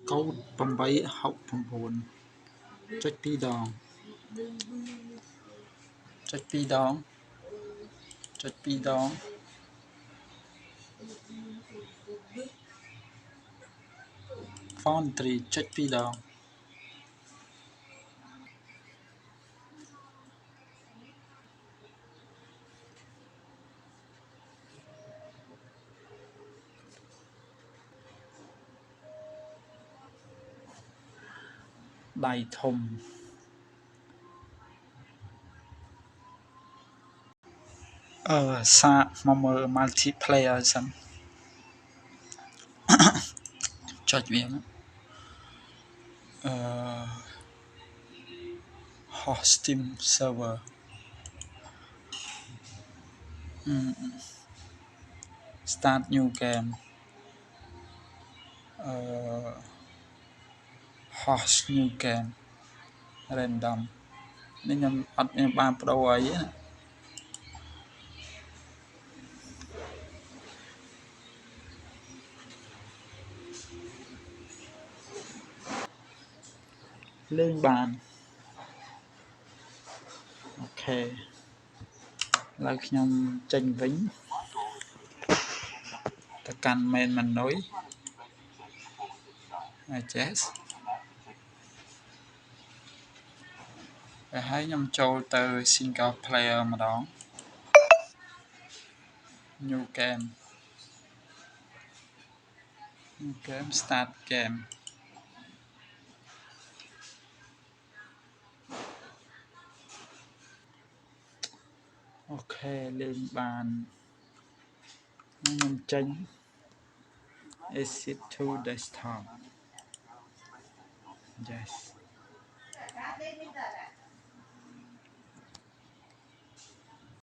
កូដ869ចុច2ដងចុច2ដងចុច2ដងFoundry ចុច2ដងដៃធំសាកមកមើល multiplayer សិនចុចវាhosting server start new game host new game random នេះខ្ញុំអត់មានបានបដូរអីណាលេងបានអូខេឥឡូវខ្ញុំចេញវិញទៅកាន់ main menu adjust ហើយខ្ញុំចូលទៅ single player ម្ដង new game start game អូខេលេងបានខ្ញុំចេញ exit to desktop yes